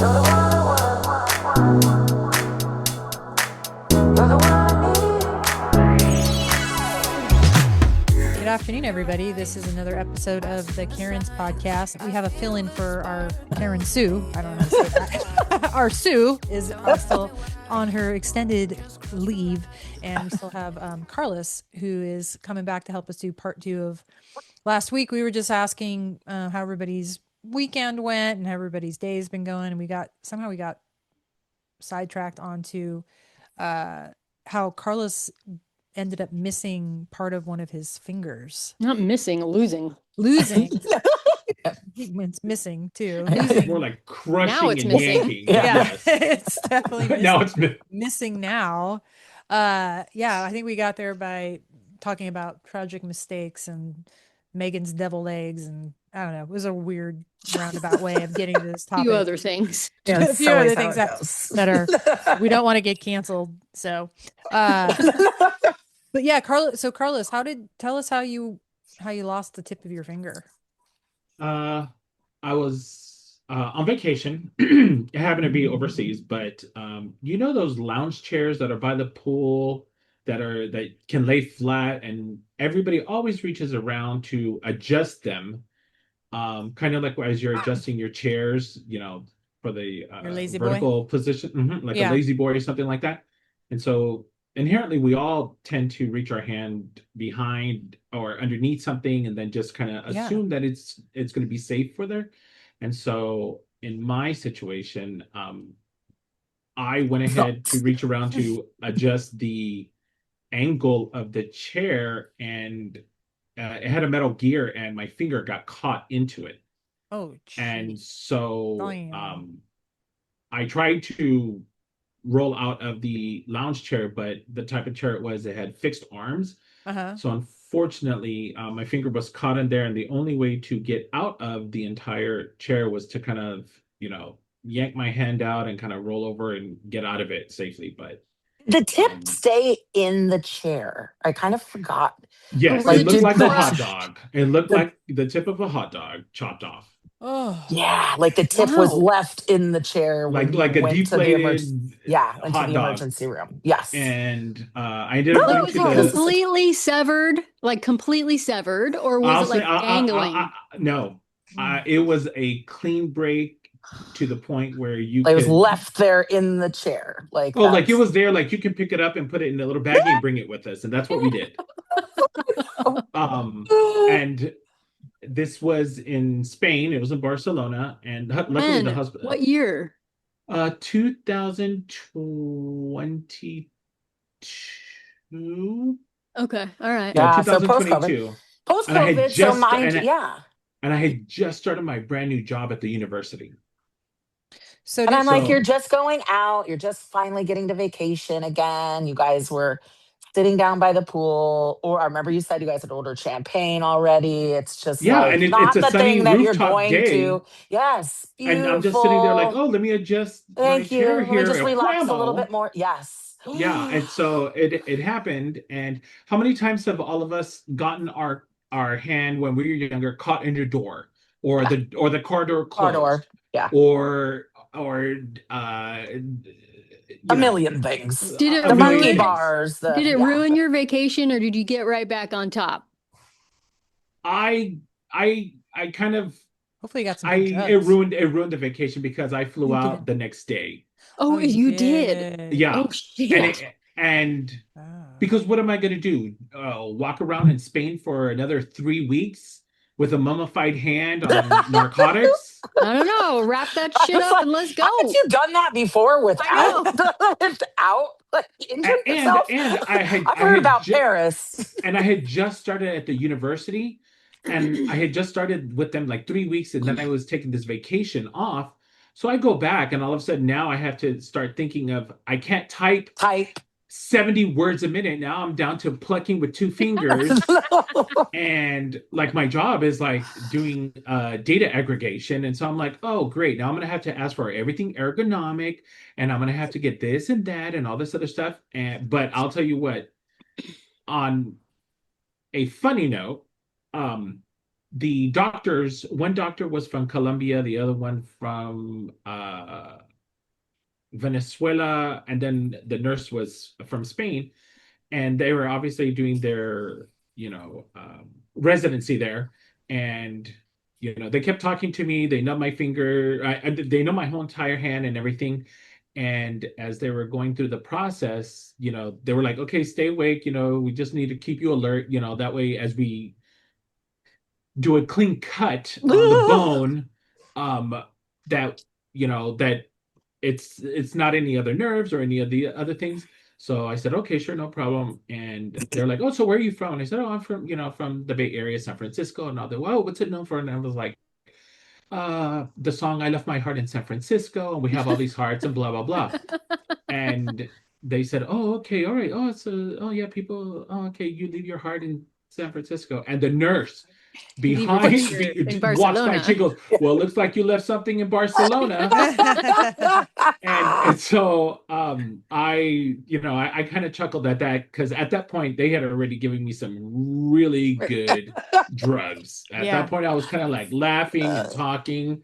Good afternoon, everybody. This is another episode of the Karen's podcast. We have a fill-in for our Karen Sue. I don't know how to say that. Our Sue is still on her extended leave, and we still have Carlos, who is coming back to help us do part 2 of last week. We were just asking how everybody's weekend went and how everybody's day's been going, and we got sidetracked onto how Carlos ended up missing part of one of his fingers. Not missing, losing. It's missing too. It's more like crushing Now it's and missing. yanking. Yeah, Yes. it's definitely missing. Now it's missing now. I think we got there by talking about tragic mistakes and Megan's devil eggs, and I don't know. It was a weird roundabout way of getting to this A topic. few other things. Yeah, a few other things that are we don't want to get canceled. So, but yeah, Carlos. So Carlos, tell us how you lost the tip of your finger? I was on vacation. It happened to be overseas, but you know those lounge chairs that are by the pool that can lay flat, and everybody always reaches around to adjust them, kind of like as you're adjusting your chairs, for the Your lazy vertical position, like a lazy boy or something like that. And so inherently, we all tend to reach our hand behind or underneath something, and then just kind of assume that it's going to be safe for there. And so in my situation, I went ahead to reach around to adjust the angle of the chair, and it had a metal gear, and my finger got caught into it. Oh, geez. And so I tried to roll out of the lounge chair, but the type of chair it had fixed arms. So unfortunately, my finger was caught in there, and the only way to get out of the entire chair was to kind of, yank my hand out and kind of roll over and get out of it safely. But the tip stay in the chair. I kind of forgot. Yes, Like, it looked like a crush. hot dog. It looked like the tip of a hot dog chopped off. Oh, Yeah, like the tip was left in the chair when Like you a went to the deflated into hot the dog. emergency room. Yes. And I ended up So going was to it the. completely severed, or was it like dangling? No, it was a clean break to the point where you It was could. left there in the chair. Like Like it was there, like you can pick it up and put it in a little baggie and bring it with us, and that's what we did. And this was in Spain. It was in Barcelona, and luckily the hospital. What year? 2022. Okay, all right. Yeah, so 2022. post-COVID, so mind you, And I had just started my brand new job at the university. so And I'm did, like, you're just going out. You're just finally getting to vacation again. You guys were sitting down by the pool, or I remember you said you guys had ordered champagne already. It's just and not it's a the sunny thing that you're rooftop going day. to. Yes, beautiful. And I'm just sitting there like, oh, let me adjust my chair Let here. me just relax a little Whammo. bit more. Yes. Yeah, and so it happened. And how many times have all of us gotten our hand when we were younger caught in your door, or the car door closed, or a million things. Did it The monkey ruin bars. Did it ruin your vacation, or did you get right back on top? I kind of. hopefully you got some. It ruined the vacation because I flew out the next day. Oh, you did. Yeah. Oh shit. And because what am I going to do? Walk around in Spain for another 3 weeks with a mummified hand on narcotics? I don't know. Wrap that shit up and let's go. Haven't you done that before without injuring yourself? And I've heard about Paris. And I had just started at the university, and I had just started with them like 3 weeks, and then I was taking this vacation off. So I go back, and all of a sudden now I have to start thinking of, I can't type 70 words a minute. Now I'm down to plucking with 2 fingers. And like my job is like doing data aggregation. And so I'm like, oh, great. Now I'm going to have to ask for everything ergonomic, and I'm going to have to get this and that and all this other stuff. But I'll tell you what, on a funny note, the doctors, one doctor was from Colombia, the other one from Venezuela, and then the nurse was from Spain, and they were obviously doing their, residency there, and they kept talking to me. They know my finger, they know my whole entire hand and everything. And as they were going through the process, they were like, "Okay, stay awake. We just need to keep you alert. That way, as we do a clean cut on the bone, um, that it's not any other nerves or any of the other things." So I said, "Okay, sure, no problem." And they're like, "Oh, so where are you from?" And I said, "Oh, I'm from, from the Bay Area, San Francisco." And all they, "Whoa, what's it known for?" And I was like, the song "I Left My Heart in San Francisco," and we have all these hearts and blah blah blah. And they said, "Oh, okay, all right. Oh, oh yeah, people. Oh, okay, you leave your heart in San Francisco." And the nurse behind in walks by, she Barcelona. goes, "Well, looks like you left something in Barcelona." And so I kind of chuckled at that, because at that point they had already given me some really good drugs. At Yeah. that point I was kind of like laughing and talking,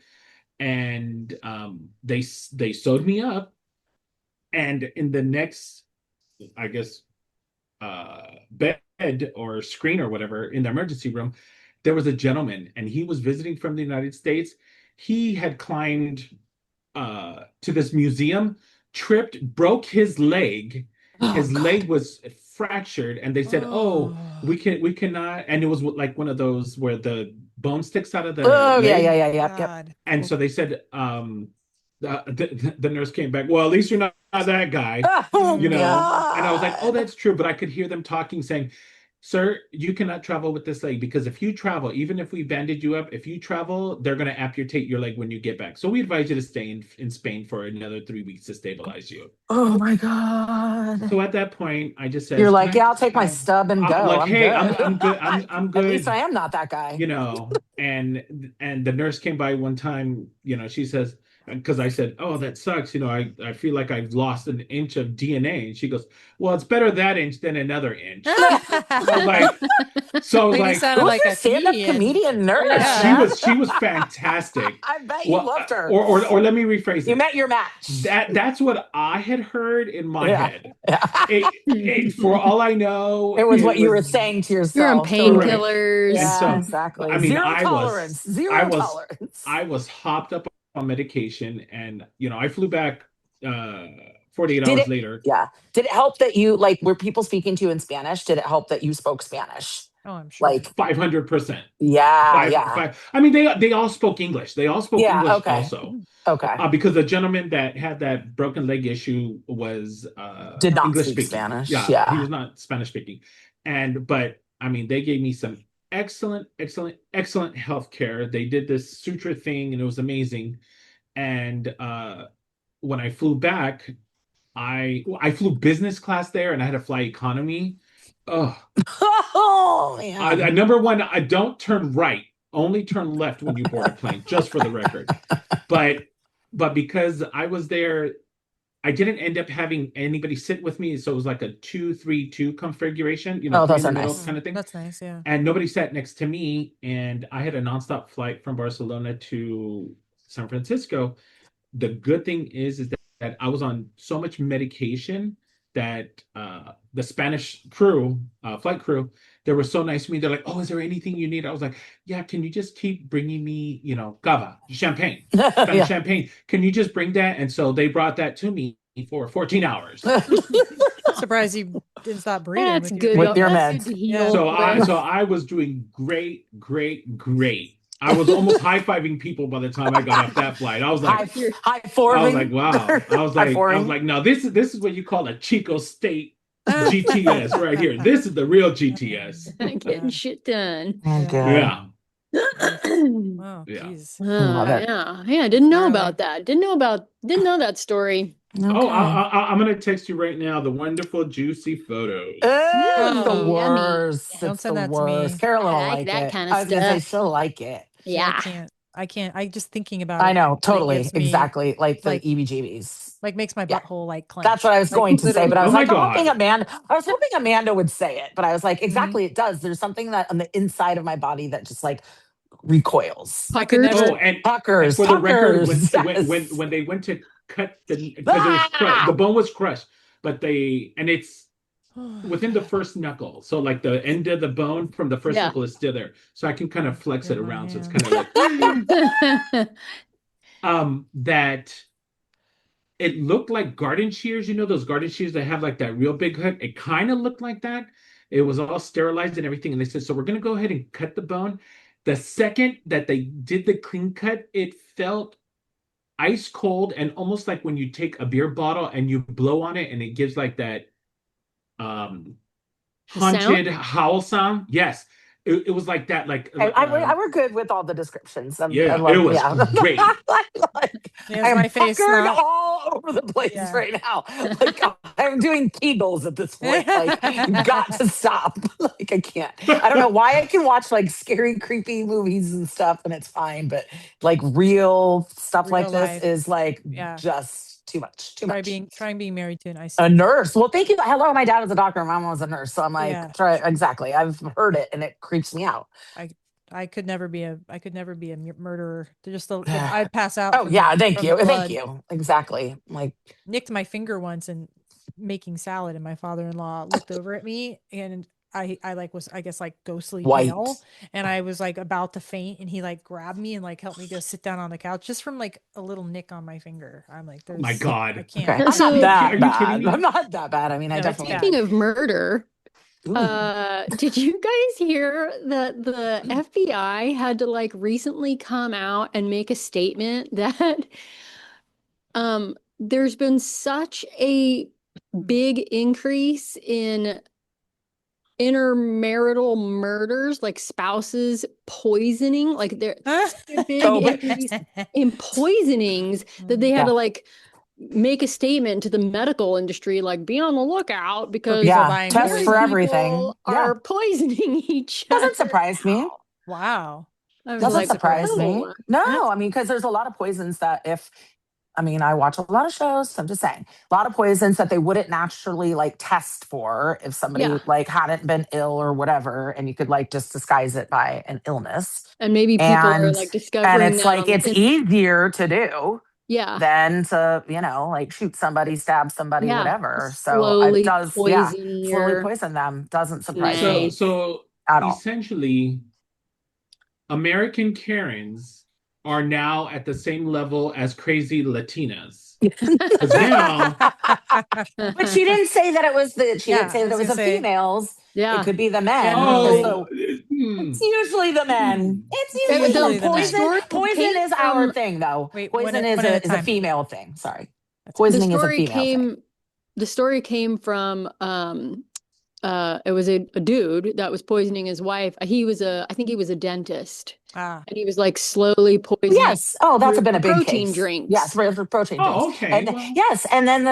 and they sewed me up, and in the next, I guess, bed or screen or whatever in the emergency room, there was a gentleman, and he was visiting from the United States. He had climbed to this museum, tripped, broke his leg. His leg was fractured, and they said, "Oh, we cannot." And it was like one of those where the bone sticks out of the leg. God. And so they said, the nurse came back, "Well, at least you're not that guy." Oh, And I was like, "Oh, God. that's true." But I could hear them talking, saying, "Sir, you cannot travel with this leg, because if you travel, even if we bandage you up, if you travel, they're going to amputate your leg when you get back. So we advise you to stay in Spain for another 3 weeks to stabilize you." Oh my God. So at that point, I just You're says, "Can like, I yeah, I'll just take my have?" stub and I'm go. like, I'm "Hey, good. I'm good. I'm At least I good." am not that guy. And the nurse came by one time, she says, because I said, "Oh, that sucks, I feel like I've lost an inch of DNA." And she goes, "Well, it's better that inch than another inch." I was like, so I was Lady like, sounded Who's like your a stand-up comedian nurse, Yeah. she man? was fantastic. I bet you Well, loved her. or let me rephrase You it. met your match. That's what I had heard in my Yeah. head. Yeah. For all I know, It was it what you was were saying to You're on yourself. Totally. correct. And painkillers. Yeah, so, exactly. I mean, Zero tolerance. I Zero was, tolerance. I was hopped up on medication, and I flew back, 48 Did hours it, later. yeah. Did it help that you, like, were people speaking to you in Spanish? Did it help that you spoke Spanish? Oh, I'm sure. Like, 500%. yeah, Five, yeah. five. I mean, they all spoke English. They all spoke Yeah, English okay. also, Okay. because the gentleman that had that broken leg issue was Did not English speak speaking. Spanish. Yeah, he Yeah. was not Spanish speaking. But I mean, they gave me some excellent, excellent, excellent health care. They did this suture thing, and it was amazing. And when I flew back, I flew business class there, and I had to fly economy. Oh, Oh, man. number one, I don't turn right. Only turn left when you board a plane, just for the record. But because I was there, I didn't end up having anybody sit with me, so it was like a 2-3-2 configuration, Oh, three in those the are middle nice. kind of thing. That's nice. Yeah. And nobody sat next to me, and I had a nonstop flight from Barcelona to San Francisco. The good thing is that I was on so much medication that the Spanish crew, flight crew, they were so nice to me. They're like, "Oh, is there anything you need?" I was like, "Yeah, can you just keep bringing me, cava, champagne, Spanish Yeah. champagne? Can you just bring that?" And so they brought that to me for 14 hours. I'm surprised you didn't stop breathing That's with good. your With your That's meds. good to Yeah. heal So with. I was doing great, great, great. I was almost high-fiving people by the time I got off that flight. I was like, High forming. wow. High forming. No, this is what you call a Chico State GTS right here. This is the real GTS. Getting shit done. Okay. Yeah. Oh, Yeah. geez. Love it. Yeah. Hey, I didn't know Gnarly. about that. Didn't know that story. Oh, Okay. I'm gonna text you right now the wonderful juicy photos. It's the Yummy. worst. Don't It's send the that to me. worst. Carolyn I will like like that it. kind of I was gonna say stuff. she'll like it. See, Yeah. I can't. I just thinking about I it. know, It totally, gives me, exactly, like the like- EBGBs. like makes my Yeah. butthole like clench. That's what I was Like, going to say, but I Oh was my like, God. I was hoping Amanda would say it, but I was like, exactly, it does. There's something that on the inside of my body that just like recoils. I could Puckers. never. Oh, and Puckers, for the record, puckers. when they went to cut because it was Ah! the bone was crushed, but it's within the first knuckle. So like the end of the bone from the first Yeah. knuckle is still there. So I can kind of flex it Get my around. So it's hand. kind of like that it looked like garden shears, those garden shears that have like that real big hook. It kind of looked like that. It was all sterilized and everything. And they said, so we're gonna go ahead and cut the bone. The second that they did the clean cut, it felt ice cold and almost like when you take a beer bottle and you blow on it and it gives like that haunted howl sound. Yes. It was like that, like I we're good with all the descriptions. I yeah, love, it was yeah. great. There's I am my face puckered now. all over the place Yeah. right now. Like I'm doing Kegels at this point. Like you got to stop. Like I can't. I don't know why I can watch like scary, creepy movies and stuff and it's fine, but like real stuff like Real this life. is like Yeah. just too much. Too much. Try being married to an ice. A nurse. Well, thank you. Hello, my dad was a doctor. My mom was a nurse. So I'm like, Yeah. try exactly. I've heard it and it creeps me out. I could never be a murderer. I'd pass out. Oh from yeah, the- thank from you. the Thank blood. you. Exactly. Like Nicked my finger once and making salad, and my father-in-law looked over at me, and I like was I guess like ghostly white. pale, and I was like about to faint, and he like grabbed me and like helped me go sit down on the couch just from like a little nick on my finger. I'm like, Oh my God. I can't. Okay. Yeah, I'm so- not that Are you bad. kidding me? I'm not that bad. I mean, I No, it's definitely. bad. Speaking of murder, Ooh. did you guys hear that the FBI had to like recently come out and make a statement that there's been such a big increase in intermarital murders, like spouses poisoning, like there's a big Oh, but- increase in poisonings that they had Yeah. to like make a statement to the medical industry, like be on the lookout because people yeah, buying test poison. for people everything. Yeah, are poisoning each other. doesn't surprise me. Wow. I was Doesn't like, surprise me. oh. No, I mean, because there's a lot of poisons that I watch a lot of shows. So I'm just saying, a lot of poisons that they wouldn't naturally like test for if somebody Yeah. like hadn't been ill or whatever, and you could like just disguise it by an illness. And maybe people are like And discovering it's that like on it's the easier to do yeah, than to like shoot somebody, stab somebody, yeah, whatever. So it slowly does, poison slowly your poison them. Doesn't surprise So me Nice. so at all. essentially, American Karens are now at the same level as crazy Latinas. 'Cause now, But she didn't say that it was she Yeah, didn't say I that it was was the gonna say- females. yeah. It could be the men. Generally. oh, It's usually the men. It's Usually usually the men. poison. Poison is our thing, though. Wait, Poison one is at a is a time. female thing. Sorry, That's- poisoning is a female thing. The story came from it was a dude that was poisoning his wife. I think he was a dentist. Ah. And he was like slowly poisoning. Yes. Oh, that's been a big protein case. drinks. Yes, for protein drinks. Oh, okay. And Well, yes, and then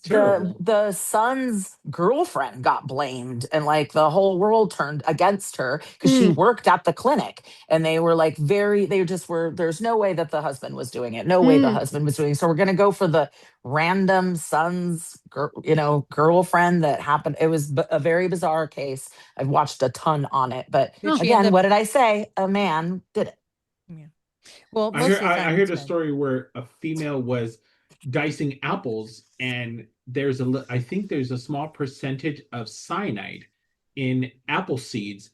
terrible. the son's girlfriend got blamed, and like the whole world turned against her because she worked at the clinic, and they were like they just were. There's no way that the husband was doing it. No way the husband was doing it. So we're gonna go for the random son's girlfriend that happened. It was a very bizarre case. I've watched a ton on it, but Did she end again, up- what did I say? A man did it. Yeah. Well, I most heard of the time I it's heard a men. story where a female was dicing apples, and I think there's a small percentage of cyanide in apple seeds,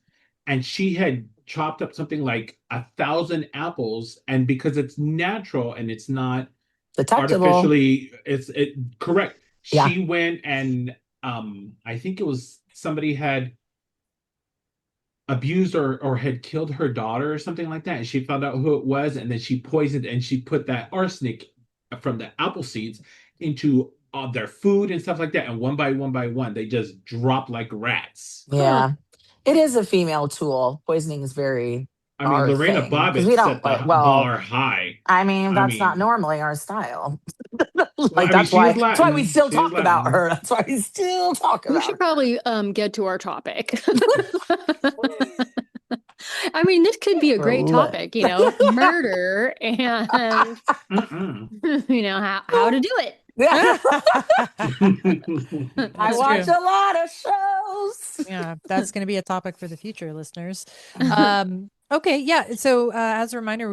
and she had chopped up something like 1,000 apples, and because it's natural and it's not Detectable. artificially, correct. Yeah. She went and I think it was somebody had abused or had killed her daughter or something like that, and she found out who it was, and then she poisoned and she put that arsenic from the apple seeds into their food and stuff like that, and one by one they just dropped like rats. Yeah. It is a female tool. Poisoning is very I mean, our Lorena thing, 'cause Bobbitt we don't set the like- well, bar high. I mean, that's not mean- normally our style. I mean, that's she why is Latin. that's why we still She is talk about Latin. her. That's why we still talk We about should her. probably get to our topic. I mean, this could be a great topic, murder and Mm-mm. how to do it. Yeah. I That's watch true. a lot of shows. Yeah, that's going to be a topic for the future, listeners. Okay, yeah. So as a reminder,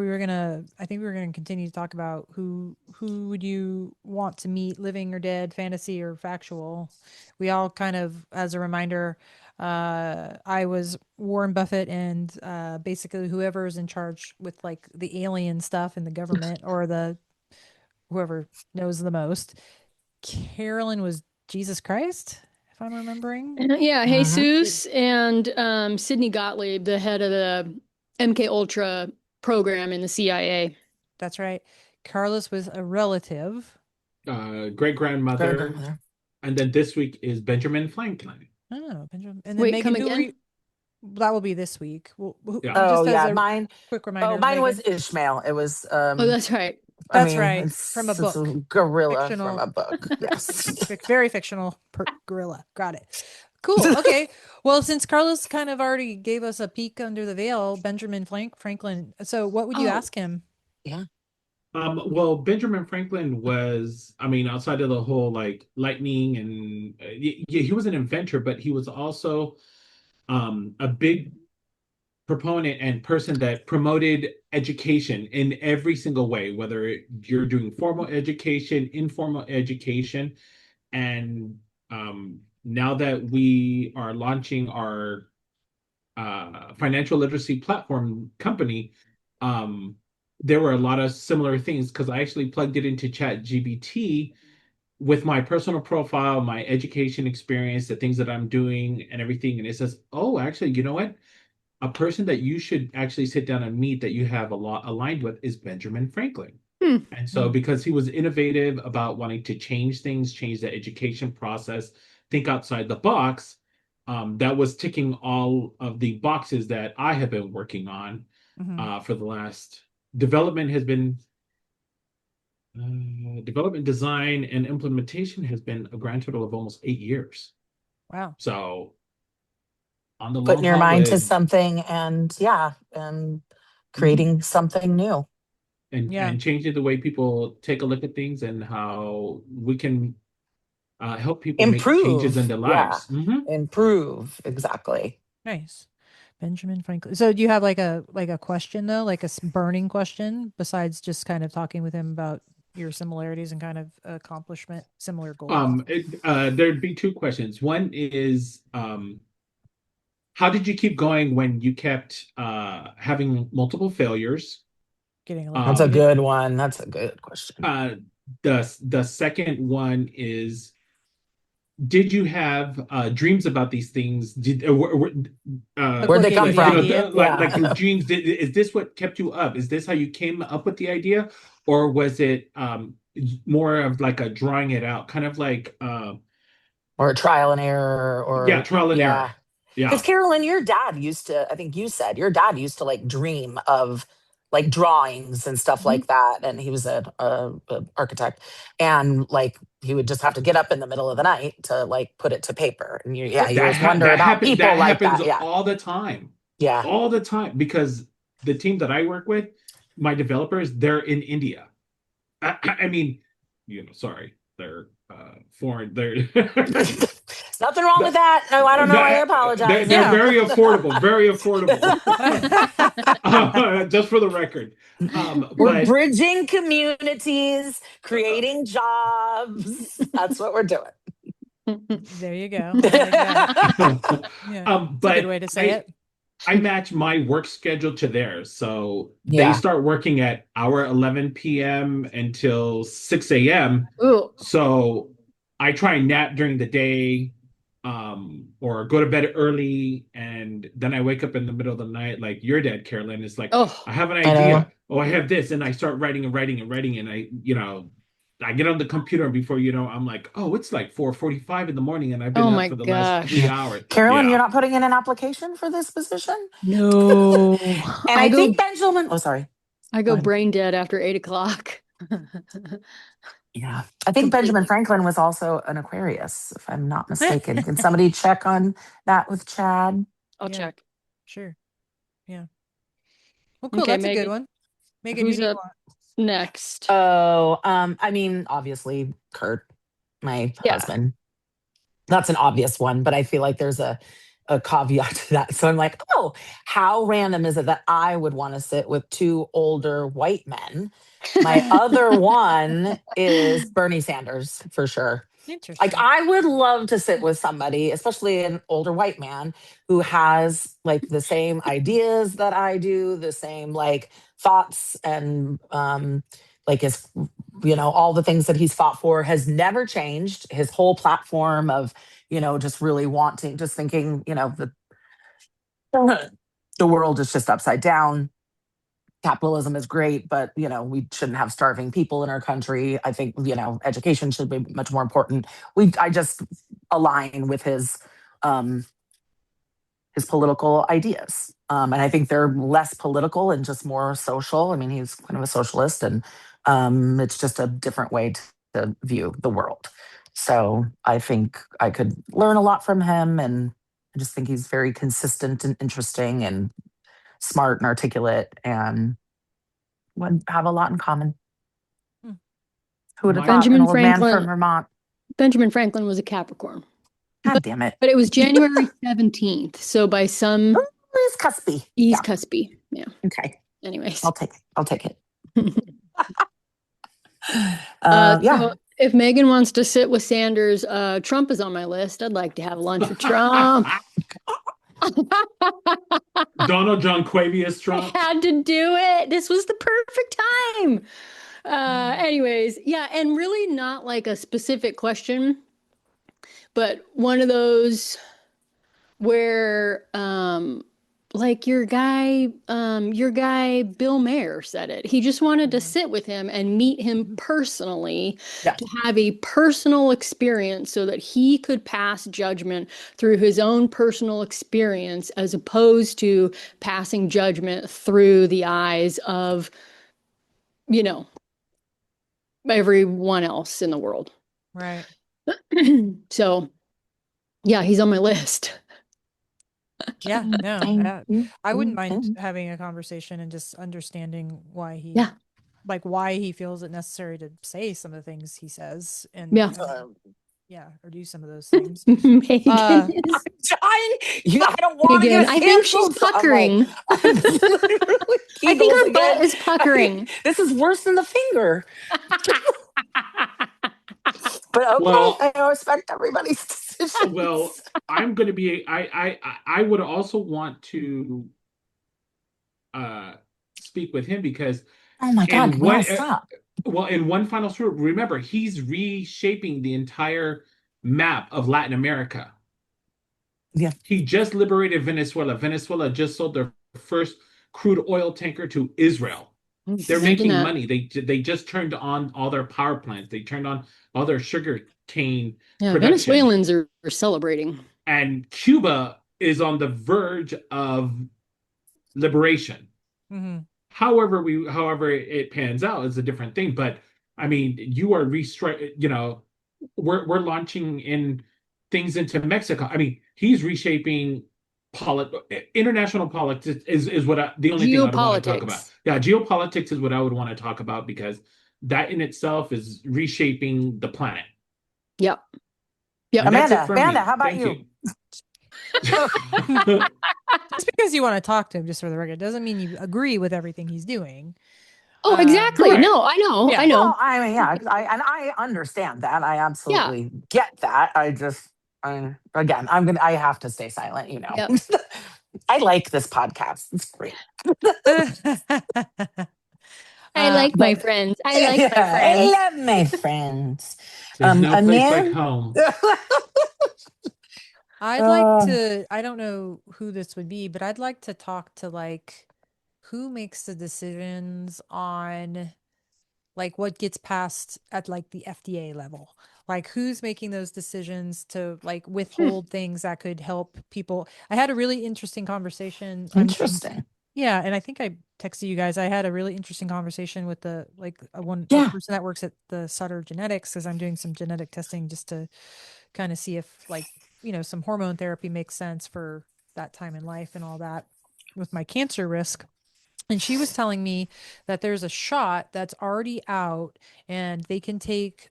I think we were gonna continue to talk about who would you want to meet, living or dead, fantasy or factual. We all kind of, as a reminder, I was Warren Buffett and basically whoever is in charge with like the alien stuff in the government or the whoever knows the most. Carolyn was Jesus Christ, if I'm remembering. Yeah, Mhm. Jesus and Sidney Gottlieb, the head of the MK Ultra program in the CIA. That's right. Carlos was a relative. Great grandmother, Grandmother. and then this week is Benjamin Franklin. Oh, Benjamin. And then Wait, Megan, come who were you? again? That will be this week. Yeah. Oh Just as yeah, a mine. quick Oh, reminder, mine was Megan. Ishmael. It was Oh, that's right. I That's mean, right. From a it's a book. gorilla from Fictional. a book. Yes. Very fictional gorilla. Got it. Cool. Okay. Well, since Carlos kind of already gave us a peek under the veil, Benjamin Franklin. So what would you Oh, ask him? Yeah. Well, Benjamin Franklin was, I mean, outside of the whole like lightning and yeah, he was an inventor, but he was also a big proponent and person that promoted education in every single way, whether you're doing formal education, informal education, and now that we are launching our financial literacy platform company, um, there were a lot of similar things because I actually plugged it into Chat GBT with my personal profile, my education experience, the things that I'm doing, and everything. And it says, "Oh, actually, you know what? A person that you should actually sit down and meet that you have a lot aligned with is Benjamin Franklin." hmm. And so, Hmm. because he was innovative about wanting to change things, change the education process, think outside the box, that was ticking all of the boxes that I have been working on Mhm. for the last. Development has been development, design, and implementation has been a grand total of almost 8 years. Wow. So on the long Putting your haul mind to with something and yeah, and Mhm. creating something new. Yeah. and changing the way people take a look at things and how we can help people make changes in Improve. their Yeah. lives. Mhm. Improve. Exactly. Nice. Benjamin Franklin. So do you have like a question though, like a burning question besides just kind of talking with him about your similarities and kind of accomplishment, similar goals? There'd be two questions. One is, how did you keep going when you kept having multiple failures? Getting That's a Um, electrocuted. good one. That's a good question. uh, the second one is, did you have dreams about these things? Like Where'd what they gave you come the from? idea? Like Yeah. your dreams? Is this what kept you up? Is this how you came up with the idea, or was it more of like a drawing it out, kind of like Or trial and error yeah, or trial and yeah. error? Because Yeah. Carolyn, your dad used to, I think you said your dad used to like dream of like drawings and stuff Mhm. like that. And he was a architect. And like he would just have to get up in the middle of the night to like put it to paper. And Yep. you always wonder That about happen people that like happens that. Yeah. Yeah. all the time because the team that I work with, my developers, they're in India. I mean, sorry, they're foreign. They're Nothing wrong with that. No, I don't know. I apologize. they're Yeah. very affordable, very affordable. Just for the record, We're but bridging communities, creating jobs. That's what we're doing. There you go. I like that. Yeah. It's a good but way to say it. I match my work schedule to theirs. So they Yeah. start working at our 11 p.m. until 6 a.m. Ooh. So I try and nap during the day, or go to bed early. And then I wake up in the middle of the night, like your dad, Carolyn. It's like, Oh, I have an I know. idea. Oh, I have this. And I start writing and writing and writing. And I get on the computer, and before you know, I'm like, oh, it's like 4:45 in the morning, and I've been oh up my for the last three gosh. Yeah. hours. Carolyn, you're Yeah. not putting in an application for this position? No. And I think Benjamin, oh, sorry. I Go go ahead. brain dead after 8 o'clock. Yeah. I think Benjamin Completely. Franklin was also an Aquarius, if I'm not mistaken. Can somebody check on that with Chad? I'll Yeah. check. Sure. Yeah. Well, cool. Okay, That's a good Megan. one. Megan, who Who's do you up want? next? Oh, I mean, obviously, Kurt, my Yeah. husband. That's an obvious one, but I feel like there's a caveat to that. So I'm like, oh, how random is it that I would want to sit with two older white men? My other one is Bernie Sanders for sure. Like, Interesting. I would love to sit with somebody, especially an older white man who has like the same ideas that I do, the same like thoughts and like his, all the things that he's fought for has never changed. His whole platform of, just really wanting, just thinking, the world is just upside down. Capitalism is great, but we shouldn't have starving people in our country. I think education should be much more important. I just align with um, his political ideas, and I think they're less political and just more social. I mean, he's kind of a socialist, and it's just a different way to view the world. So I think I could learn a lot from him, and I just think he's very consistent and interesting and smart and articulate and would have a lot in common. Hmm. Who would have My- thought an Benjamin old man from Franklin. Vermont? Benjamin Franklin was a Capricorn, God damn it. but it was January 17th. So by some, He's cuspy. he's Yeah. cuspy. Yeah. Okay. Anyways. I'll take it. I'll take it. So if Megan wants to sit with Sanders, Trump is on my list. I'd like to have lunch with Trump. Donald John Quavius Trump. I had to do it. This was the perfect time. Anyways, yeah, and really not like a specific question, but one of those where like your guy Bill Mayer said it. He just wanted to sit with him and meet him personally to have a personal experience so that he could pass judgment through his own personal experience as opposed to passing judgment through the eyes of everyone else in the world. Right. So yeah, he's on my list. Yeah. No. I wouldn't mind having a conversation and just understanding why he. Yeah. Like why he feels it necessary to say some of the things he says and Yeah. or do some of those things. Megan I don't want to Megan, get I think she's canceled, so I'm puckering. like, I think her Kegels butt again. is puckering. This is worse than the finger. But okay, Well- I respect everybody's decisions. Well, I'm going to be. I would also want to speak with him because Oh my God, in can we all one stop? in one final story, remember he's reshaping the entire map of Latin America. Yeah. He just liberated Venezuela. Venezuela just sold their first crude oil tanker to Israel. They're making money. They just turned on all their power plants. They turned on all their sugar cane production. Venezuelans are celebrating. And Cuba is on the verge of liberation. Mm-hmm. However it pans out is a different thing. But I mean, you are we're launching in things into Mexico. I mean, he's reshaping international politics is what the only thing I would want to talk about. Yeah, geopolitics is what I would want to talk about because that in itself is reshaping the planet. Yep. And that's it for me. Amanda, how about Thank you? Just because you want to talk to him, just for the record, doesn't mean you agree with everything he's doing. Oh, exactly. Right. No, I know. Yeah. I know. Well, I mean, yeah, I understand that. I absolutely get that. I have to stay silent, Yep. I like this podcast. It's great. I like my friends. I like my I friends. love my friends. There's no place like Anan? home. I'd like to, I don't know who this would be, but I'd like to talk to like who makes the decisions on like what gets passed at like the FDA level. Like who's making those decisions to like withhold things that could help people. I had a really interesting conversation. Interesting. Yeah, and I think I texted you guys. I had a really interesting conversation with a person that works at the Sutter Genetics because I'm doing some genetic testing just to kind of see if like, some hormone therapy makes sense for that time in life and all that with my cancer risk. And she was telling me that there's a shot that's already out and they can take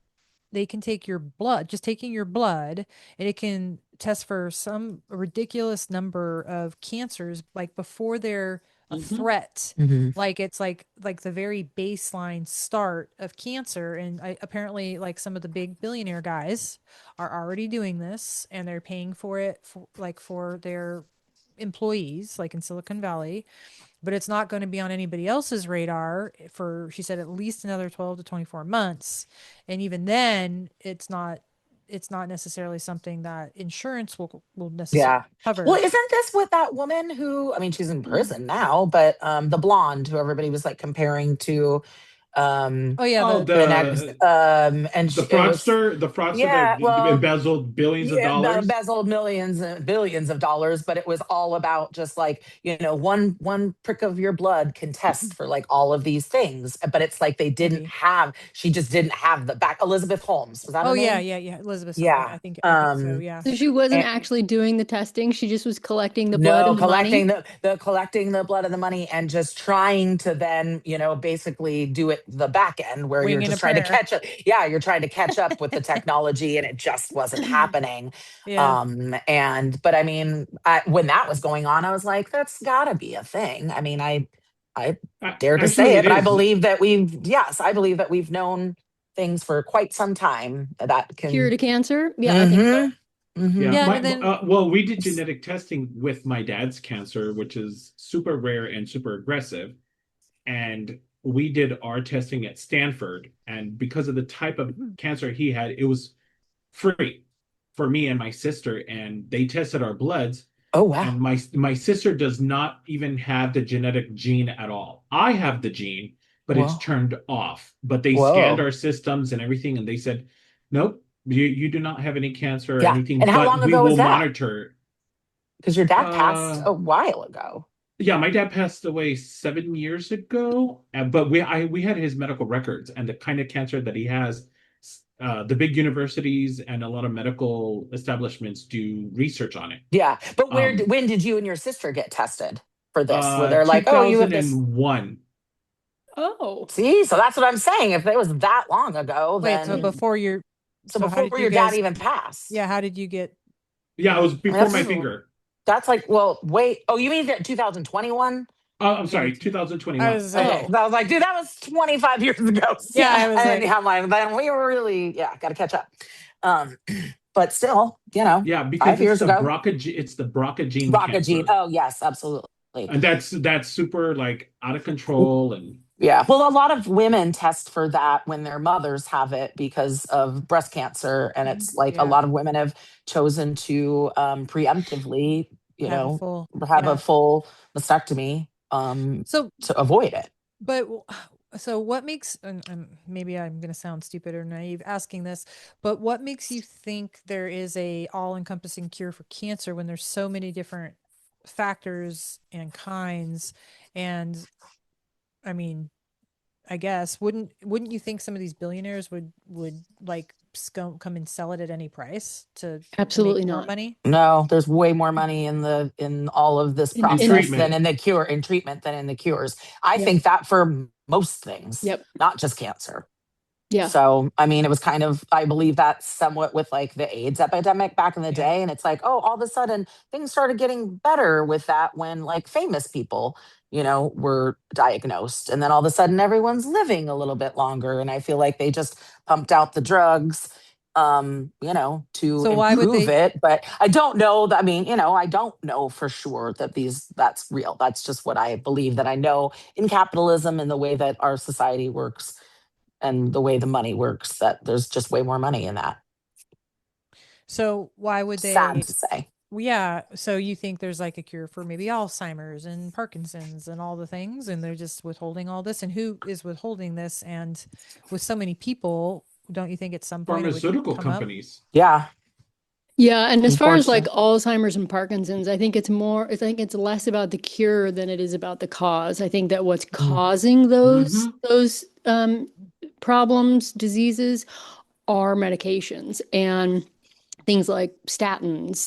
they can take your blood, just taking your blood, and it can test for some ridiculous number of cancers, like before they're a Hmm. threat. Hmm. Like it's like the very baseline start of cancer. And apparently, like some of the big billionaire guys are already doing this, and they're paying for it for their employees, like in Silicon Valley, but it's not going to be on anybody else's radar for, she said, at least another 12 to 24 months. And even then, it's not necessarily something that insurance will necessarily Yeah. Well, cover. isn't this what that woman who, I mean, she's in prison now, but the blonde who everybody was like comparing to um Oh yeah, Oh, the next and it was the fraudster yeah, that well, embezzled billions of yeah, dollars. embezzled millions and billions of dollars, but it was all about just like, one prick of your blood can test for like all of these things. But it's like maybe. she just didn't have the back. Elizabeth Holmes, was that Oh her yeah, name? yeah, yeah. Elizabeth something. Yeah. I think so. Yeah. So she wasn't actually doing the testing. She just was collecting the blood No, and the money. collecting the collecting the blood and the money and just trying to then, basically do it the back end where you're Wing and a just trying to prayer. catch up. Yeah, you're trying to catch up with the technology and it just wasn't happening. Yeah. And but I mean, when that was going on, I was like, that's gotta be a thing. I mean, I dare to say Actually, it, it but is. I believe that we've known things for quite some time that Cure can. to cancer? Yeah, I think so. Hmm. Hmm. Yeah, Yeah, and then well, we did genetic testing with my dad's cancer, which is super rare and super aggressive. And we did our testing at Stanford. And because of the type of cancer he had, it was free for me and my sister. And they tested our bloods. Oh wow. And my sister does not even have the genetic gene at all. I have the gene, but it's Whoa. turned off. But they scanned Whoa. our systems and everything, and they said, nope, you do not have any cancer or Yeah. anything, And how but long we ago was will that? monitor. Because your dad passed Uh, a while ago. yeah, my dad passed away 7 years ago, but we had his medical records and the kind of cancer that he has. The big universities and a lot of medical establishments do research on it. Yeah. But Um, when did you and your sister get tested for this? Where they're like, oh, you have this. 2001. Oh. See, so that's what I'm saying. If it was that long ago, wait, so then before your so so how before did you your dad guys, even passed. yeah, how did you get Yeah, it was before my That's approval? finger. that's like, well, wait. Oh, you mean that 2021? I'm sorry, I 2021. was Okay, Oh. 'cause I was like, dude, that was 25 years ago. yeah, Yeah. I was And like, then I'm like, then we were really, yeah, got to catch up. Um, but still, Yeah, because 5 years ago, It's the BRCA gene BRCA gene. cancer, Oh, yes, absolutely. and that's super like out of control. And Yeah. Well, a lot of women test for that when their mothers have it because of breast cancer. And it's like a yeah, lot of women have chosen to preemptively, have a full, have a yeah. full mastectomy So, to avoid it. but so what makes, and maybe I'm going to sound stupid or naive asking this, but what makes you think there is a all-encompassing cure for cancer when there's so many different factors and kinds? And I mean, I guess wouldn't you think some of these billionaires would like come and sell it at any price to make Absolutely more not. money? No, there's way more money in all of this In, in in process than treatment, in the cure in treatment than in the cures. I Yep. think that for most things, Yep. not just cancer. Yeah. So, I mean, it was kind of, I believe that somewhat with like the AIDS epidemic back in the Yeah. day. And it's like, oh, all of a sudden things started getting better with that when like famous people, were diagnosed. And then all of a sudden everyone's living a little bit longer. And I feel like they just pumped out the drugs, to So why would improve they? it. But I don't know that, I mean, I don't know for sure that that's real. That's just what I believe that I know in capitalism and the way that our society works and the way the money works, that there's just way more money in that. So why would Sad they? to say. Well, yeah. So you think there's like a cure for maybe Alzheimer's and Parkinson's and all the things, and they're just withholding all this? And who is withholding this? And with so many people, don't you think at some point it would pharmaceutical come up? companies. Yeah, Yeah, and as far as like unfortunately. Alzheimer's and Parkinson's, I think it's less about the cure than it is about the cause. I think that what's Mm. causing those Hmm. those problems, diseases are medications and things like statins,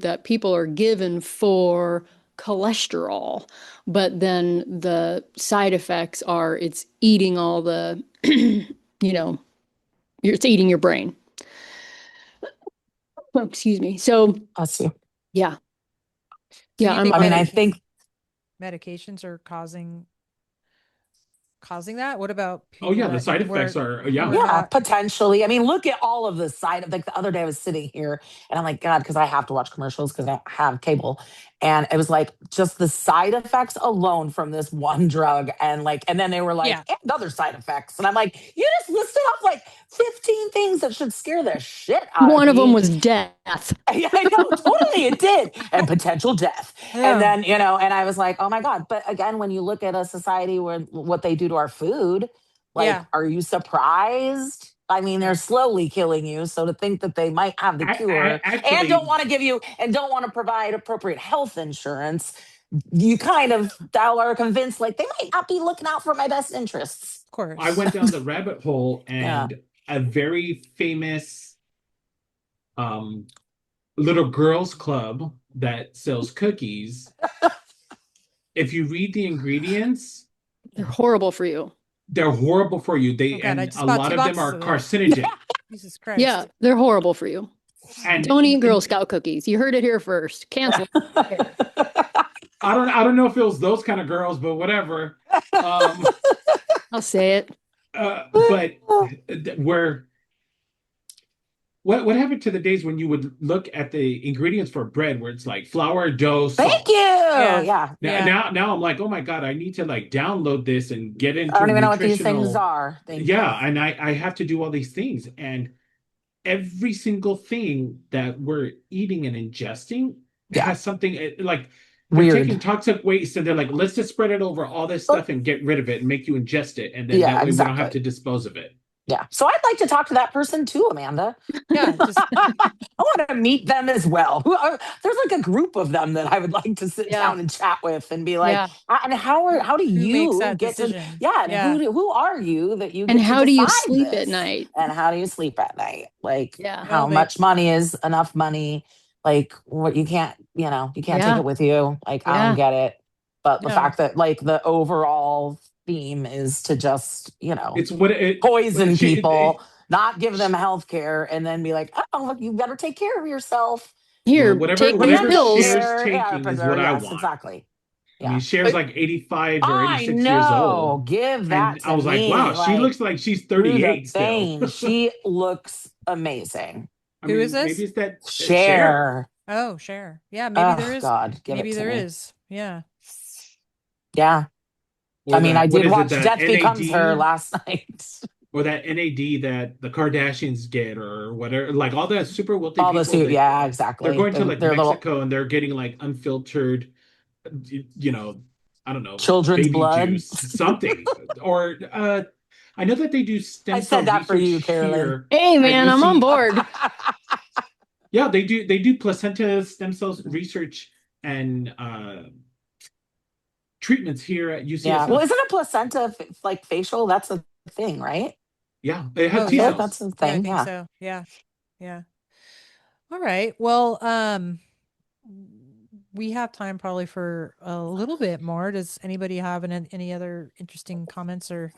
that people are given for cholesterol, but then the side effects are it's eating all the, you know, It's eating your brain. Oh, excuse me. So Us too. yeah. Do Yeah. you think I mean, I think medications are causing that? What about Oh people yeah, the that side were effects are who yeah. are yeah, not? potentially. I mean, look at all of the side. Like the other day, I was sitting here and I'm like, God, because I have to watch commercials because I don't have cable, and it was like just the side effects alone from this one drug, and then they were like, Yeah. and other side effects, and I'm like, you just listed off like 15 things that should scare the shit out of One of them me. was death. Yeah, I know, totally, it did, and potential death. And Yeah. then, and I was like, oh my God. But again, when you look at a society where what they do to our food, like, Yeah. are you surprised? I mean, they're Yeah. slowly killing you. So to think that they might have the I cure and don't actually want to give you and don't want to provide appropriate health insurance, you kind of are convinced like they might not be looking out for my best interests. Of course. I went down the rabbit hole, Yeah. and a very famous um little girls club that sells cookies. If you read the ingredients, They're horrible for you. they're horrible for you. Oh God, I And just a bought lot 2 of them boxes are of those. carcinogen. Jesus Christ. Yeah, they're horrible for you. And Don't eat Girl Scout cookies. You heard it here first. Cancel. I don't know if it was those kind of girls, but whatever. Um, I'll say it. but where what happened to the days when you would look at the ingredients for bread where it's like flour, dough, Thank salt? you. Yeah. Yeah. Now I'm like, oh my God, I need to like download this and get I into don't even know what these things nutritional. are. Thank Yeah, you. and I have to do all these things, and every single thing that we're eating and ingesting Yeah. has something like they're Weird. taking toxic waste and they're like, let's just spread it over all this stuff and get rid of it and make you ingest it, and then Yeah, that way we don't have exactly. to dispose of it. Yeah. So I'd like to talk to that person too, Amanda. Yeah. Just I want to meet them as well. There's like a group of them that I would like to sit Yeah. down and chat with and be like, Yeah. and how do who makes you that get to decision? yeah, and Yeah. who are you that you And get to how do you decide sleep at this? night? And how do you sleep at night? Like Yeah. how Well, they much money is enough money? Like what you can't take Yeah. it with you. Like I Yeah. don't get it. But the No. fact that like the overall theme is to just, It's what it poison she- people, not give them health care, and then be like, oh, look, you better take care of yourself. Here, whatever take whatever these pills. Cher's Share, taking is what I yes, want. exactly. I mean, Yeah. Cher's like 85 or I 86 years know. old. Give that And to I was like, me. wow, she looks like she's through the 38 still. vein. She looks amazing. I Who mean, is this? maybe it's that Cher. Share. Oh, Cher. Yeah, maybe there Oh is. God, give Maybe it to there me. is. Yeah. Yeah. Or I mean, that, I what did is it, watch that Death Becomes Her NAD? last night. Or that NAD that the Kardashians get, or whatever, like all the super wealthy All the people that yeah, they're exactly. going to like They're little Mexico and they're getting like unfiltered, I don't know, children's baby blood. juice, something. Or I know that they do stem I cell said that for you, research Carolyn. here Hey, at man, I'm on UC. board. Yeah, they do placenta stem cells research and treatments here at UCSF. Yeah. Well, isn't a placenta like facial? That's a thing, right? Yeah, it has Oh, T yeah. cells. That's a Yeah, I thing. think Yeah. so. Yeah. Yeah. All right. Well, we have time probably for a little bit more. Does anybody have any other interesting comments or?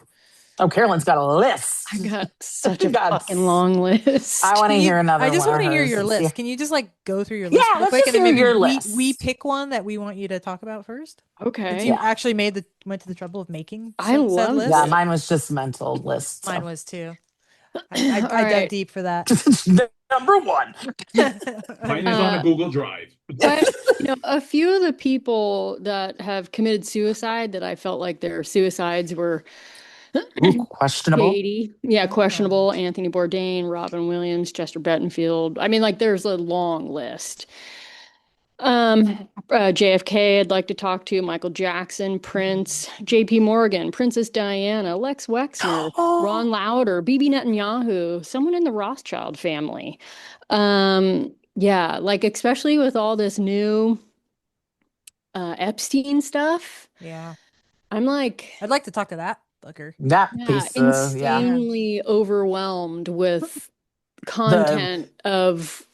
Oh, Carolyn's got a list. I got such a God. fucking long list. I want to hear another I just one want of to hear hers. your Let's see. list. Can you just like go through your list Yeah, real let's quick, just and then hear maybe your we list. pick one that we want you to talk about first? Since Okay. you Yeah. actually went to the trouble of making I said love list. Yeah, mine was just mental list. Mine So. was too. I All dug right. deep for that. Number one. Mine is on a Google Drive. But, a few of the people that have committed suicide that I felt like their suicides were Ooh, questionable. shady. Yeah, questionable. Anthony Bourdain, Robin Williams, Chester Bettenfield. I mean, like, there's a long list. JFK, I'd like to talk to Michael Jackson, Prince, JP Morgan, Princess Diana, Lex Wexner, Ron Lauder, Bibi Netanyahu, someone in the Rothschild family. Yeah, like especially with all this new Epstein stuff. Yeah. I'm like, I'd like to talk to that fucker. That yeah, piece, insanely overwhelmed with content of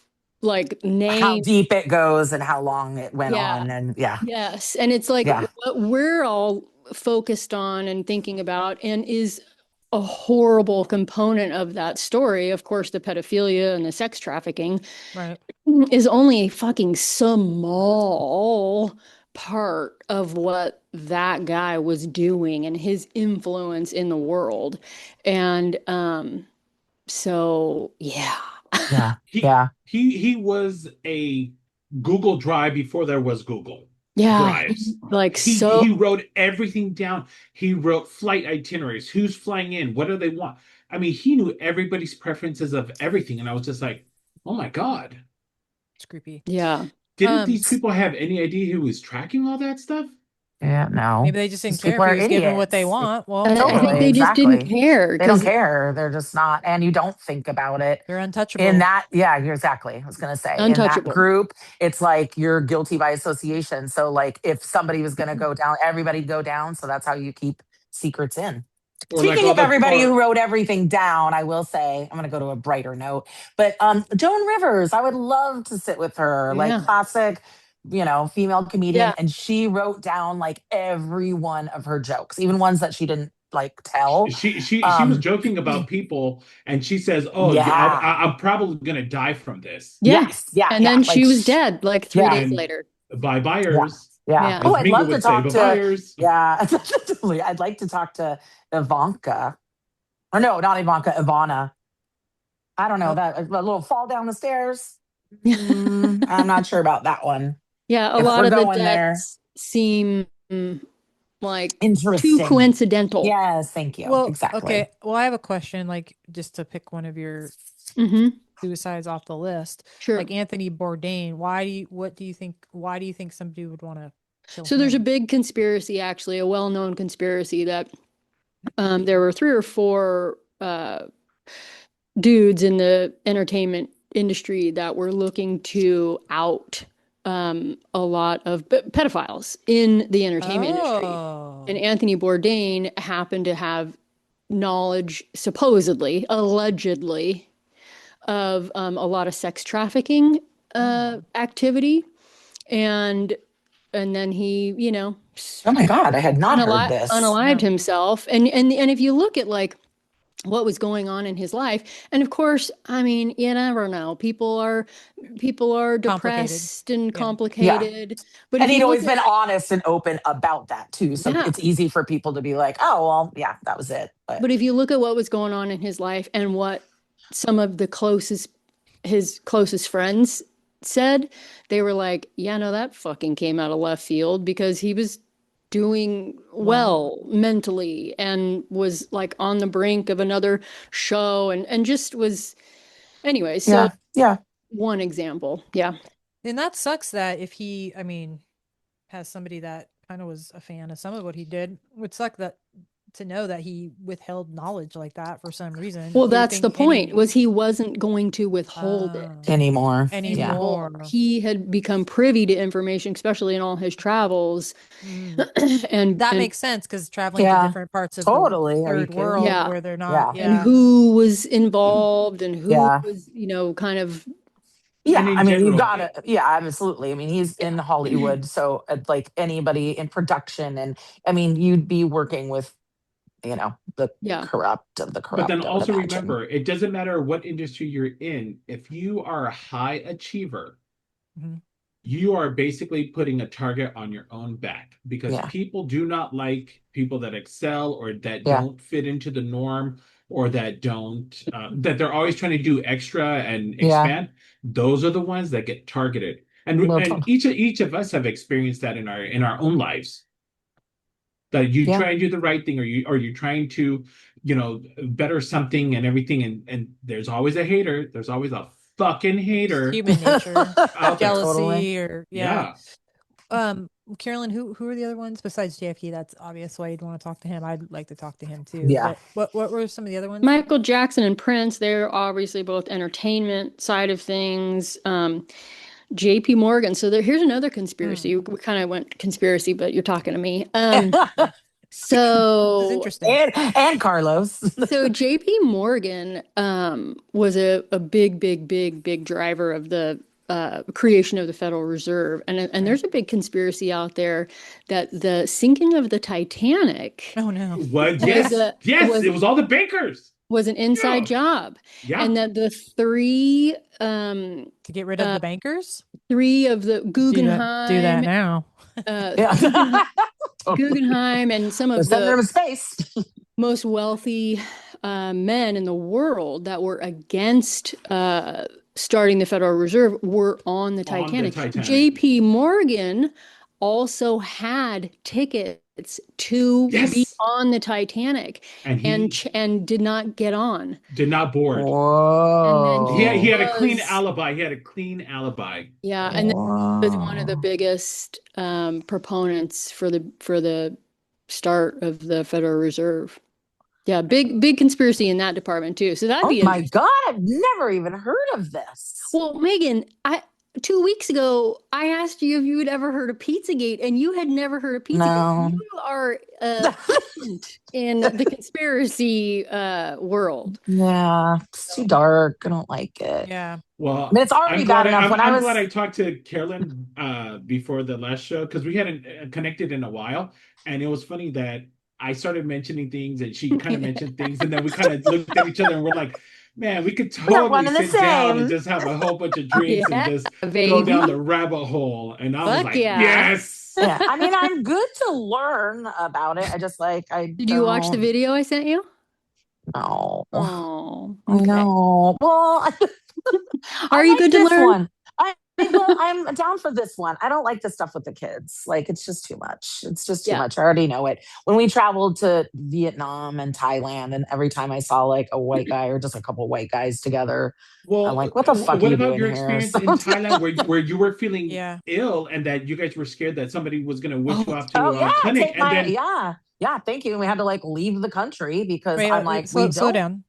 like how names. deep it goes and how long it went Yeah. on, and yeah, Yes. And it's like Yeah. what we're all focused on and thinking about and is a horrible component of that story, of course, the pedophilia and the sex trafficking, Right. is only a fucking small part of what that guy was doing and his influence in the world. And so yeah. Yeah. He Yeah. he was a Google Drive before there was Google Yeah, Drives. like He so wrote everything down. He wrote flight itineraries, who's flying in, what do they want. I mean, he knew everybody's preferences of everything, and I was just like, oh my God. It's creepy. yeah. Didn't Um, these people have any idea who was tracking all that stuff? Yeah. No. maybe they just didn't These care people if he are was giving what they idiots. want. Well, I you think Totally. know, they just didn't Exactly. care They don't because care. They're just not, and you don't think about it they're in untouchable. that. Yeah, you're exactly. I was going to say in that untouchable. group, it's like you're guilty by association. So, like, if somebody was going to go down, everybody'd go down. So that's how you keep secrets in. Or like Speaking all of the everybody or who wrote everything down, I will say I'm going to go to a brighter note. But Joan Rivers, I would love to sit with her, like Yeah. classic, female comedian, Yeah. and she wrote down like every one of her jokes, even ones that she didn't like tell. she was Um, joking about people, and she says, "Oh, yeah, I'm probably gonna die from this." Yeah. yes, yeah, And yeah, then like she was dead like 3 days yeah, And later. by yeah, buyers, yeah. Yeah. Oh, as I'd Mingo love to would say, talk by to, buyers. yeah, totally. I'd like to talk to Ivanka, or no, not Ivanka, Ivana. I don't know Oh, that a little fall down the stairs. I'm not sure about that one. Yeah, a If lot we're of the going there, deaths seem like too interesting. coincidental. Yes, thank you. well, Exactly. okay. Well, I have a question, like just to pick one of your Hmm. suicides off the list, Sure. like Anthony Bourdain. What do you think? Why do you think somebody would want to kill So there's a him? big conspiracy, actually, a well-known conspiracy that there were 3 or 4 dudes in the entertainment industry that were looking to out a lot of pedophiles in the entertainment industry. And Oh, Anthony Bourdain happened to have knowledge, supposedly, allegedly, of a lot of sex trafficking oh, activity. And then he, Oh my God, I had not heard this. unalived no. himself. And if you look at like what was going on in his life, and of course, I mean, you never know. People are Complicated. depressed and Yeah. Yeah. complicated. But And if he'd you look always at been honest and open about that too. So yeah, it's easy for people to be like, oh, well, yeah, that was it. But but if you look at what was going on in his life and what some of his closest friends said, they were like, yeah, no, that fucking came out of left field because he was doing Well, well mentally and was like on the brink of another show and just was anyway. So yeah, yeah. one example. Yeah. and that sucks that if he, I mean, has somebody that kind of was a fan of some of what he did, would suck that to know that he withheld knowledge like that for some reason. Well, You would that's the think point, any was he wasn't going to withhold it Anymore. Yeah. anymore. anymore. He had become privy to information, especially in all his travels. Mm. and That and makes sense because traveling to Yeah. different parts of the Totally. Are you third kidding me? world yeah, where they're not, Yeah. and yeah. who was involved and who Yeah. was, kind of And Yeah. I in mean, you general, gotta, yeah, absolutely. I mean, he's in yeah. Hollywood. So, like anybody in production, and I mean, you'd be working with, the Yeah. corrupt of the but then corrupt, I would also imagine. remember, it doesn't matter what industry you're in. If you are a high achiever, Mhm. you are basically putting a target on your own back because Yeah. people do not like people that excel or that Yeah. don't fit into the norm or that don't that they're always trying to do extra and Yeah. expand. Those are the ones that get targeted. Well, And each of us have experienced that in our own lives. That you yeah. try and do the right thing, or you're trying to, better something and everything, and there's always a hater. There's always a fucking hater Human nature, out there. Totally. jealousy, or yeah. Yeah. Carolyn, who are the other ones besides JFK? That's obvious why you'd want to talk to him. I'd like to talk to him too. Yeah. But what were some of the other ones? Michael Jackson and Prince, they're obviously both entertainment side of things. JP Morgan. So here's another conspiracy. We kind of went conspiracy, but you're talking to me. This is So interesting. and Carlos. so JP Morgan was a big driver of the creation of the Federal Reserve. And there's a big conspiracy out there that the sinking of the Titanic Oh no. What? was Yes, was it was all the bankers. was an inside job, Yeah. and that the three To get rid of the bankers? three of the Guggenheim, Do that now. Guggenheim, Guggenheim and some of Send them the to space. most wealthy men in the world that were against starting the Federal Reserve were on the Titanic. JP Morgan also had tickets to be on the Titanic and did not get on. Did not board. Whoa. And then He had a clean alibi. Yeah, and then was one of the biggest proponents for the start of the Federal Reserve. Yeah, big conspiracy in that department too. So that'd be my God, I've never even heard of this. Well, Megan, 2 weeks ago, I asked you if you had ever heard of Pizzagate, and you had never heard of Pizzagate. No. You are in the conspiracy world. Yeah, it's too dark. I don't like it. Yeah. Well, I mean, it's already bad enough. I'm glad I talked to Carolyn before the last show, because we hadn't connected in a while, and it was funny that I started mentioning things and she kind of mentioned things, and then we kind of looked at each other and we're like, man, we could totally sit down and just have a whole bunch of drinks and just go down the rabbit hole. And I was like, yes. Yeah. I mean, I'm good to learn about it. I just Did you watch the video I sent you? No. Oh, okay. No. Well, are you good to learn? I'm down for this one. I don't like the stuff with the kids. It's just too much. It's just too much. I already know it. When we traveled to Vietnam and Thailand, and every time I saw a white guy or just a couple of white guys together, I'm like, what the fuck are you doing here? What about your experience in Thailand where you were feeling ill and that you guys were scared that somebody was going to whisk you off to a clinic? Thank you. And we had to leave the country because I'm like, slow down.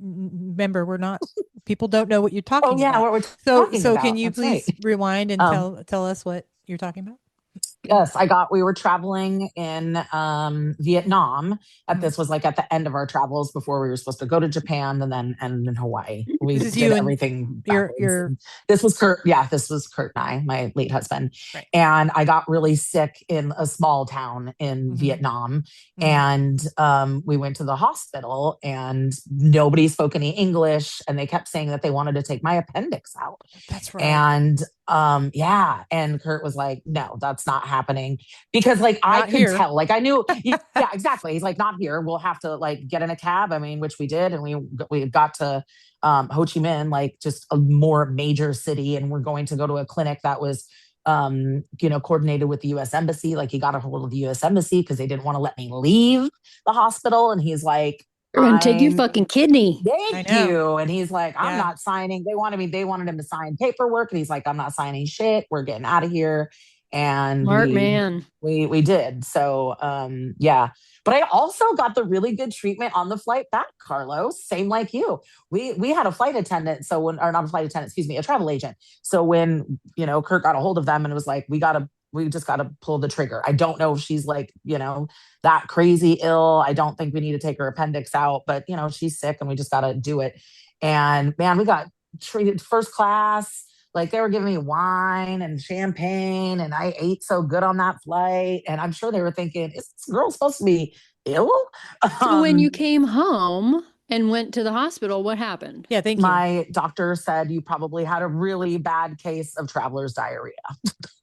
Remember, we're not. People don't know what you're talking about. What we're talking about. So can you please rewind and tell us what you're talking about? Yes, we were traveling in Vietnam. This was at the end of our travels before we were supposed to go to Japan and then in Hawaii. We did everything. This was Kurt. Yeah, this was Kurt and I, my late husband. Right. And I got really sick in a small town in Vietnam. And we went to the hospital and nobody spoke any English. And they kept saying that they wanted to take my appendix out. That's right. And and Kurt was like, no, that's not happening, because I could tell, I knew, exactly. He's like, not here. We'll have to get in a cab. I mean, which we did. And we got to Ho Chi Minh, just a more major city. And we're going to go to a clinic that was, coordinated with the U.S. Embassy. He got a hold of the U.S. Embassy because they didn't want to let me leave the hospital. And he's like, we're going to take your fucking kidney. Thank you. And he's like, I'm not signing. They wanted him to sign paperwork. And he's like, I'm not signing shit. We're getting out of here. And smart man. We did. So, but I also got the really good treatment on the flight back, Carlos, same like you. We had a flight attendant. So not a flight attendant, excuse me, a travel agent. So when, Kurt got a hold of them and it was like, we just got to pull the trigger. I don't know if she's that crazy ill. I don't think we need to take her appendix out, but she's sick and we just got to do it. And man, we got treated first class. They were giving me wine and champagne and I ate so good on that flight. And I'm sure they were thinking, is this girl supposed to be ill? So when you came home and went to the hospital, what happened? Yeah, thank you. My doctor said you probably had a really bad case of traveler's diarrhea.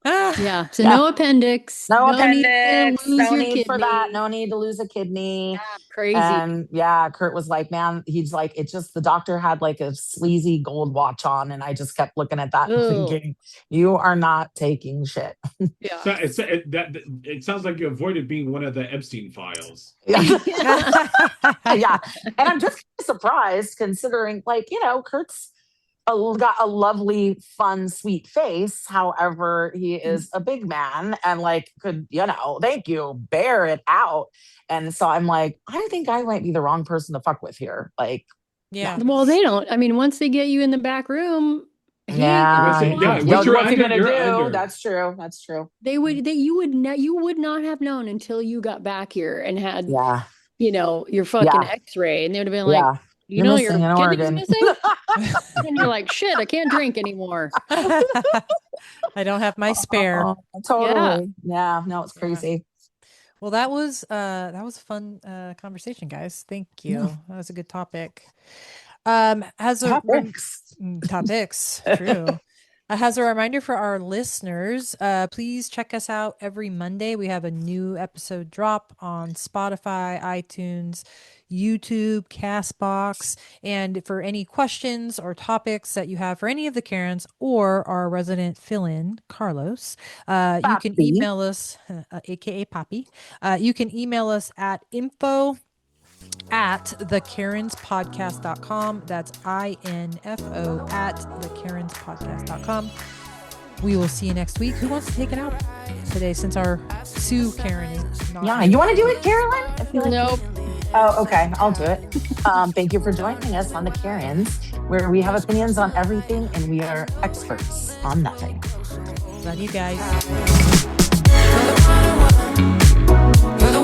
Yeah. So no appendix. No appendix. No need for that. No need to lose a kidney. Yeah, crazy. And Kurt was like, man, he's like, it's just the doctor had a sleazy gold watch on. And I just kept looking at that and thinking, you are not taking shit. Yeah. So it sounds like you avoided being one of the Epstein files. Yeah. Yeah. And I'm just surprised considering Kurt's got a lovely, fun, sweet face. However, he is a big man and could, thank you, bear it out. And so I'm like, I think I might be the wrong person to fuck with here. Yeah. Well, they don't. I mean, once they get you in the back room. What you're gonna do? That's true. You would not have known until you got back here and had, your fucking X-ray, and they would have been like, You know your missing an kidney's organ. missing? And you're like, shit, I can't drink anymore. I don't have my spare. Oh, totally. Yeah. No, it's crazy. Well, that was a fun conversation, guys. Thank you. Yeah. That was a good topic. As a topics, true. As a reminder for our listeners, please check us out every Monday. We have a new episode drop on Spotify, iTunes, YouTube, Castbox. And for any questions or topics that you have for any of the Karens or our resident fill-in, Carlos, you can email us, aka Poppy. You can email us at info@thekarenspodcast.com. That's info at thekarenspodcast.com. We will see you next week. Who wants to take it out today since our Sue Karen is not Yeah, you want to do it, Carolyn? I feel like Nope. Oh, okay. I'll do it. Thank you for joining us on the Karens, where we have opinions on everything and we are experts on nothing. Love you guys. You're the